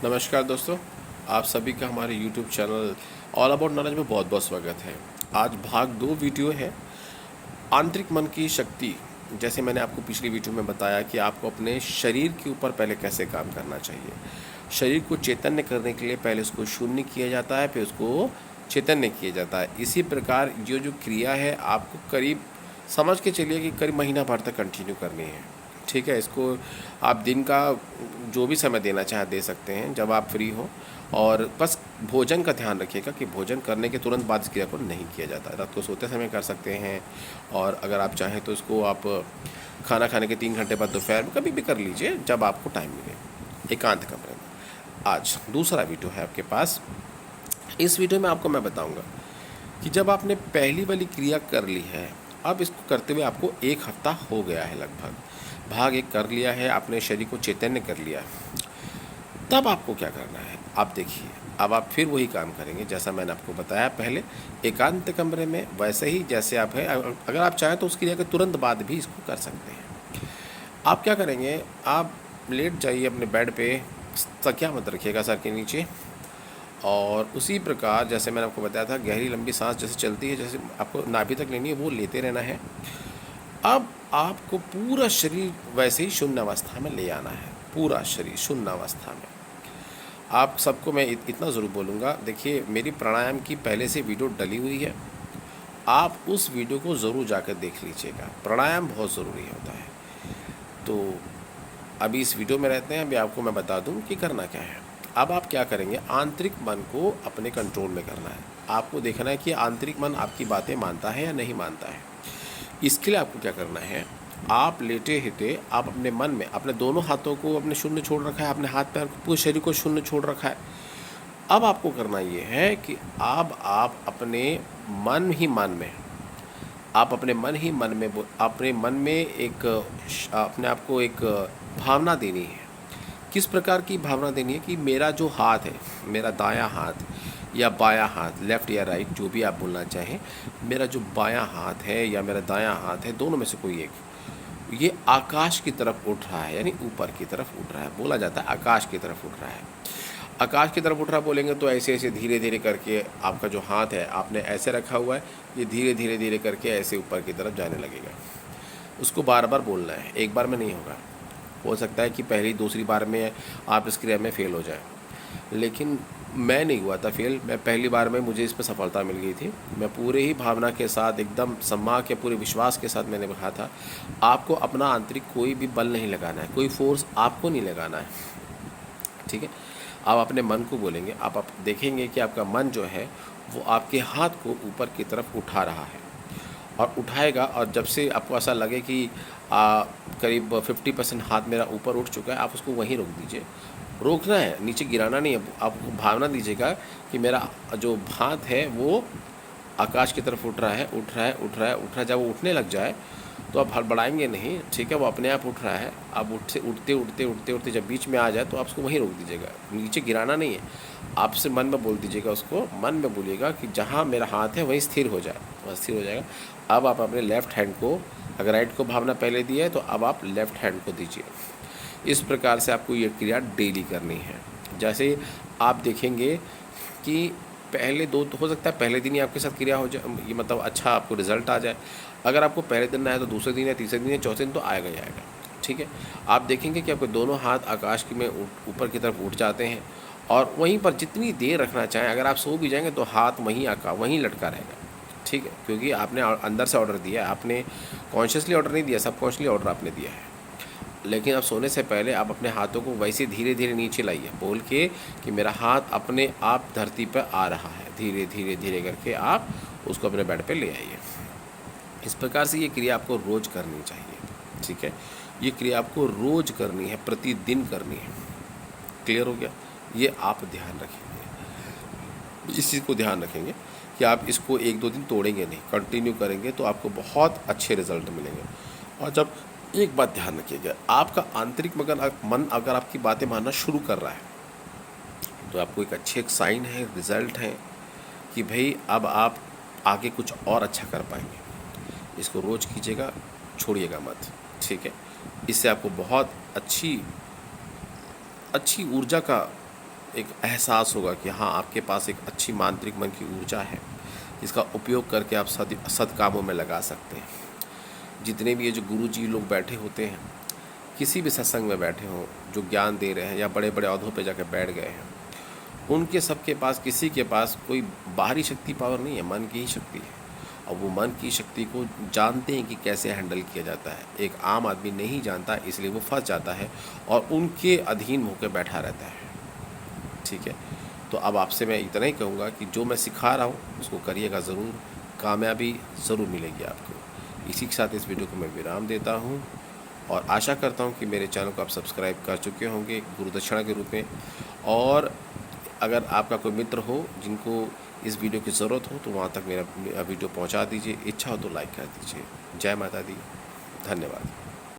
नमस्कार दोस्तों, आप सभी का हमारे YouTube channel all about knowledge में बहुत बहुत स्वागत है। आज भाग 2 वीडियो है आंतरिक मन की शक्ति। जैसे मैंने आपको पिछली वीडियो में बताया कि आपको अपने शरीर के ऊपर पहले कैसे काम करना चाहिए। शरीर को चैतन्य करने के लिए पहले उसको शून्य किया जाता है, फिर उसको चैतन्य किया जाता है। इसी प्रकार ये जो क्रिया है आपको करीब समझ के चलिए कि करीब महीना भर तक कंटिन्यू करनी है। ठीक है, इसको आप दिन का जो भी समय देना चाहें दे सकते हैं जब आप फ्री हो। और बस भोजन का ध्यान रखिएगा कि भोजन करने के तुरंत बाद इस क्रिया को नहीं किया जाता। रात को सोते समय कर सकते हैं, और अगर आप चाहें तो इसको आप खाना खाने के 3 घंटे बाद दोपहर में कभी भी कर लीजिए जब आपको टाइम मिले एकांत कमरे में। आज दूसरा वीडियो है आपके पास। इस वीडियो में आपको मैं बताऊंगा कि जब आपने पहली वाली क्रिया कर ली है, अब इसको करते हुए आपको 1 हफ्ता हो गया है लगभग, भाग 1 कर लिया है, आपने शरीर को चैतन्य कर लिया है, तब आपको क्या करना है आप देखिए। अब आप फिर वही काम करेंगे जैसा मैंने आपको बताया पहले एकांत कमरे में, वैसे ही जैसे आप हैं। अगर आप चाहें तो उस क्रिया के तुरंत बाद भी इसको कर सकते हैं। आप क्या करेंगे, आप लेट जाइए अपने बेड पे, तकिया मत रखिएगा सर के नीचे, और उसी प्रकार जैसे मैंने आपको बताया था गहरी लंबी सांस जैसे चलती है, जैसे आपको नाभि तक लेनी है, वो लेते रहना है। अब आपको पूरा शरीर वैसे ही शून्य अवस्था में ले आना है, पूरा शरीर शून्य अवस्था में। आप सबको मैं इतना ज़रूर बोलूँगा, देखिए मेरी प्राणायाम की पहले से वीडियो डली हुई है, आप उस वीडियो को ज़रूर जाकर देख लीजिएगा। प्राणायाम बहुत ज़रूरी होता है। तो अभी इस वीडियो में रहते हैं, अभी आपको मैं बता दूं कि करना क्या है। अब आप क्या करेंगे, आंतरिक मन को अपने कंट्रोल में करना है। आपको देखना है कि आंतरिक मन आपकी बातें मानता है या नहीं मानता है। इसके लिए आपको क्या करना है, आप लेटे हिते आप अपने मन में अपने दोनों हाथों को अपने शून्य छोड़ रखा है, अपने हाथ पैर को पूरे शरीर को शून्य छोड़ रखा है। अब आपको करना ये है कि अब आप अपने मन ही मन में, आप अपने मन ही मन में अपने मन में एक अपने आप को एक भावना देनी है। किस प्रकार की भावना देनी है कि मेरा जो हाथ है, मेरा दायां हाथ या बायां हाथ, लेफ़्ट या राइट जो भी आप बोलना चाहें, मेरा जो बायां हाथ है या मेरा दायां हाथ है, दोनों में से कोई एक, ये आकाश की तरफ उठ रहा है, यानी ऊपर की तरफ उठ रहा है। बोला जाता है आकाश की तरफ उठ रहा है। आकाश की तरफ उठ रहा बोलेंगे तो ऐसे ऐसे धीरे धीरे करके आपका जो हाथ है आपने ऐसे रखा हुआ है, ये धीरे धीरे धीरे करके ऐसे ऊपर की तरफ जाने लगेगा। उसको बार बार बोलना है, एक बार में नहीं होगा। हो सकता है कि पहली दूसरी बार में आप इस क्रिया में फ़ेल हो जाए, लेकिन मैं नहीं हुआ था फेल। मैं पहली बार में मुझे इसमें सफलता मिल गई थी। मैं पूरे ही भावना के साथ, एकदम सम्मान के पूरे विश्वास के साथ मैंने कहा था। आपको अपना आंतरिक कोई भी बल नहीं लगाना है, कोई फोर्स आपको नहीं लगाना है। ठीक है, आप अपने मन को बोलेंगे, आप देखेंगे कि आपका मन जो है वो आपके हाथ को ऊपर की तरफ उठा रहा है और उठाएगा। और जब से आपको ऐसा लगे कि करीब 50% हाथ मेरा ऊपर उठ चुका है, आप उसको वहीं रोक दीजिए। रोकना है, नीचे गिराना नहीं है। आप भावना दीजिएगा कि मेरा जो हाथ है वो आकाश की तरफ उठ रहा है, उठ रहा है, उठ रहा है, उठ रहा है। जब वो उठने लग जाए तो आप हड़बड़ाएंगे नहीं, ठीक है, वो अपने आप उठ रहा है। आप उठते उठते उठते उठते उठते जब बीच में आ जाए तो आप उसको वहीं रोक दीजिएगा, नीचे गिराना नहीं है। आपसे मन में बोल दीजिएगा, उसको मन में बोलिएगा कि जहाँ मेरा हाथ है वहीं स्थिर हो जाए, वह स्थिर हो जाएगा। अब आप अपने लेफ़्ट हैंड को, अगर राइट को भावना पहले दिया है तो अब आप लेफ़्ट हैंड को दीजिए। इस प्रकार से आपको ये क्रिया डेली करनी है। जैसे आप देखेंगे कि पहले 2 तो हो सकता है पहले दिन ही आपके साथ क्रिया हो जाए, ये मतलब अच्छा आपको रिजल्ट आ जाए। अगर आपको पहले दिन ना आए तो दूसरे दिन या तीसरे दिन या चौथे दिन तो आएगा ही आएगा। ठीक है, आप देखेंगे कि आपके दोनों हाथ आकाश की में ऊपर की तरफ उठ जाते हैं, और वहीं पर जितनी देर रखना चाहें, अगर आप सो भी जाएंगे तो हाथ वहीं लटका रहेगा। ठीक है, क्योंकि आपने अंदर से ऑर्डर दिया है, आपने कॉन्शियसली ऑर्डर नहीं दिया, सबकॉन्शियसली ऑर्डर आपने दिया है। लेकिन अब सोने से पहले आप अपने हाथों को वैसे धीरे धीरे नीचे लाइए, बोल के कि मेरा हाथ अपने आप धरती पर आ रहा है। धीरे धीरे धीरे करके आप उसको अपने बेड पे ले आइए। इस प्रकार से ये क्रिया आपको रोज़ करनी चाहिए। ठीक है, ये क्रिया आपको रोज़ करनी है, प्रतिदिन करनी है। क्लियर हो गया? ये आप ध्यान रखेंगे, इस चीज़ को ध्यान रखेंगे कि आप इसको 1-2 दिन तोड़ेंगे नहीं, कंटिन्यू करेंगे तो आपको बहुत अच्छे रिजल्ट मिलेंगे। और जब एक बात ध्यान रखिएगा, आपका आंतरिक मन अगर आपकी बातें मानना शुरू कर रहा है तो आपको एक अच्छे एक साइन है, रिजल्ट है कि भाई अब आप आगे कुछ और अच्छा कर पाएंगे। इसको रोज़ कीजिएगा, छोड़िएगा मत। ठीक है, इससे आपको बहुत अच्छी ऊर्जा का एक एहसास होगा कि हाँ, आपके पास एक अच्छी मांत्रिक मन की ऊर्जा है, जिसका उपयोग करके आप सद कामों में लगा सकते हैं। जितने भी ये जो गुरु जी लोग बैठे होते हैं, किसी भी सत्संग में बैठे हों, जो ज्ञान दे रहे हैं या बड़े बड़े औहदों पे जाकर बैठ गए हैं, उनके सबके पास, किसी के पास कोई बाहरी शक्ति पावर नहीं है, मन की ही शक्ति है। और वो मन की शक्ति को जानते हैं कि कैसे हैंडल किया जाता है। एक आम आदमी नहीं जानता, इसलिए वो फंस जाता है और उनके अधीन होकर बैठा रहता है। ठीक है, तो अब आपसे मैं इतना ही कहूँगा कि जो मैं सिखा रहा हूँ उसको करिएगा ज़रूर, कामयाबी ज़रूर मिलेगी आपको। इसी के साथ इस वीडियो को मैं विराम देता हूँ और आशा करता हूँ कि मेरे चैनल को आप सब्सक्राइब कर चुके होंगे गुरु दक्षिणा के रूप में। और अगर आपका कोई मित्र हो जिनको इस वीडियो की ज़रूरत हो तो वहाँ तक मेरा वीडियो पहुँचा दीजिए। इच्छा हो तो लाइक कर दीजिए। जय माता दी। धन्यवाद।